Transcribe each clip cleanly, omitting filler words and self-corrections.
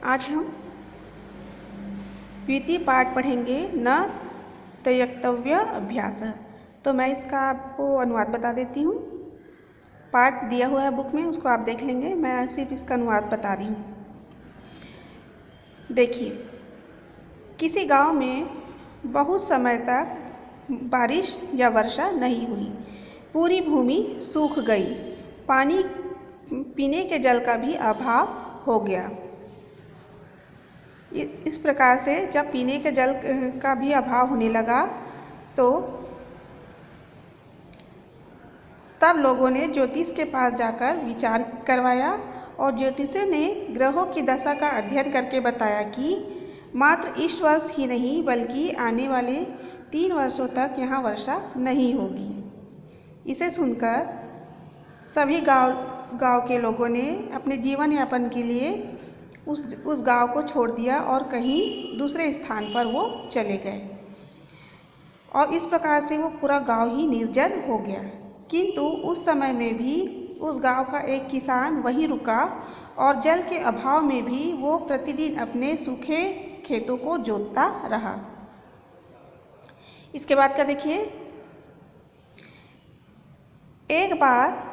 आज हम द्वितीय पाठ पढ़ेंगे न तयक्तव्य अभ्यास। तो मैं इसका आपको अनुवाद बता देती हूँ। पाठ दिया हुआ है बुक में, उसको आप देख लेंगे। मैं सिर्फ इसका अनुवाद बता रही हूँ। देखिए, किसी गांव में बहुत समय तक बारिश या वर्षा नहीं हुई। पूरी भूमि सूख गई। पानी पीने के जल का भी अभाव हो गया। इस प्रकार से जब पीने के जल का भी अभाव होने लगा तो तब लोगों ने ज्योतिष के पास जाकर विचार करवाया और ज्योतिष ने ग्रहों की दशा का अध्ययन करके बताया कि मात्र इस वर्ष ही नहीं बल्कि आने वाले 3 वर्षों तक यहाँ वर्षा नहीं होगी। इसे सुनकर सभी गांव के लोगों ने अपने जीवन यापन के लिए उस गांव को छोड़ दिया और कहीं दूसरे स्थान पर वो चले गए और इस प्रकार से वो पूरा गांव ही निर्जन हो गया। किंतु उस समय में भी उस गांव का एक किसान वहीं रुका और जल के अभाव में भी वो प्रतिदिन अपने सूखे खेतों को जोतता रहा। इसके बाद का देखिए, एक बार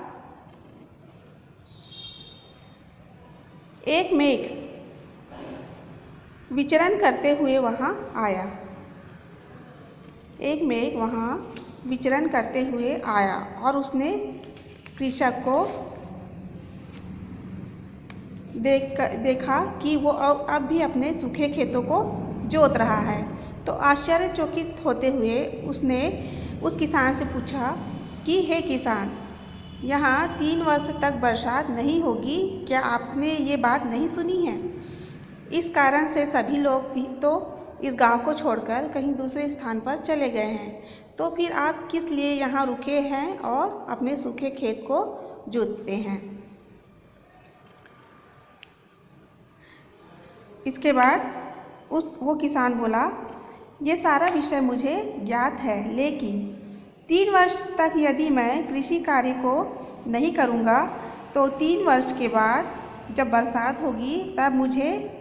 एक मेघ विचरण करते हुए वहाँ आया। एक मेघ वहाँ विचरण करते हुए आया और उसने कृषक को देखा कि वो अब भी अपने सूखे खेतों को जोत रहा है। तो आश्चर्यचकित होते हुए उसने उस किसान से पूछा कि हे किसान, यहाँ 3 वर्ष तक बरसात नहीं होगी, क्या आपने ये बात नहीं सुनी है? इस कारण से सभी लोग तो इस गांव को छोड़कर कहीं दूसरे स्थान पर चले गए हैं, तो फिर आप किस लिए यहाँ रुके हैं और अपने सूखे खेत को जोतते हैं? इसके बाद वो किसान बोला, ये सारा विषय मुझे ज्ञात है, लेकिन 3 वर्ष तक यदि मैं कृषि कार्य को नहीं करूँगा तो 3 वर्ष के बाद जब बरसात होगी तब मुझे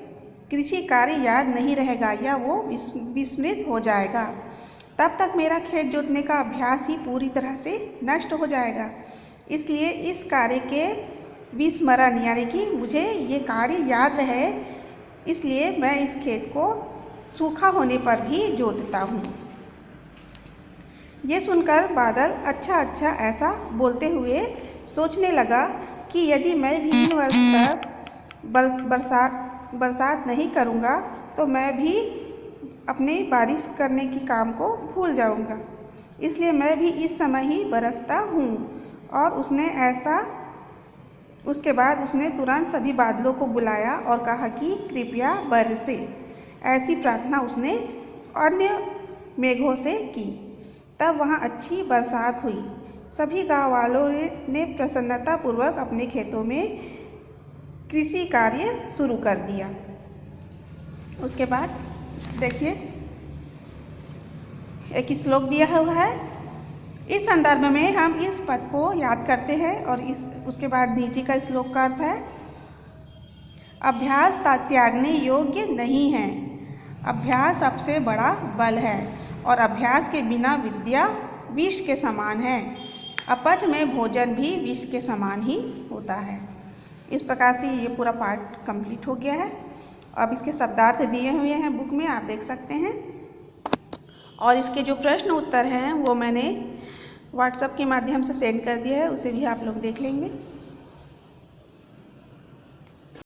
कृषि कार्य याद नहीं रहेगा या वो विस्मृत हो जाएगा। तब तक मेरा खेत जोतने का अभ्यास ही पूरी तरह से नष्ट हो जाएगा। इसलिए इस कार्य के विस्मरण यानी कि मुझे ये कार्य याद रहे, इसलिए मैं इस खेत को सूखा होने पर भी जोतता हूँ। ये सुनकर बादल अच्छा ऐसा बोलते हुए सोचने लगा कि यदि मैं भी 3 वर्ष तक बरसात नहीं करूँगा तो मैं भी अपने बारिश करने की काम को भूल जाऊँगा, इसलिए मैं भी इस समय ही बरसता हूँ। और उसके बाद उसने तुरंत सभी बादलों को बुलाया और कहा कि कृपया बरसे। ऐसी प्रार्थना उसने अन्य मेघों से की। तब वहाँ अच्छी बरसात हुई। सभी गाँव वालों ने प्रसन्नतापूर्वक अपने खेतों में कृषि कार्य शुरू कर दिया। उसके बाद देखिए, एक श्लोक दिया हुआ है। इस संदर्भ में हम इस पद को याद करते हैं और उसके बाद नीचे का श्लोक का अर्थ है, अभ्यास त्यागने योग्य नहीं है। अभ्यास सबसे बड़ा बल है और अभ्यास के बिना विद्या विष के समान है। अपच में भोजन भी विष के समान ही होता है। इस प्रकार से ये पूरा पाठ कंप्लीट हो गया है। अब इसके शब्दार्थ दिए हुए हैं बुक में, आप देख सकते हैं। और इसके जो प्रश्न उत्तर हैं वो मैंने व्हाट्सएप के माध्यम से सेंड कर दिया है, उसे भी आप लोग देख लेंगे।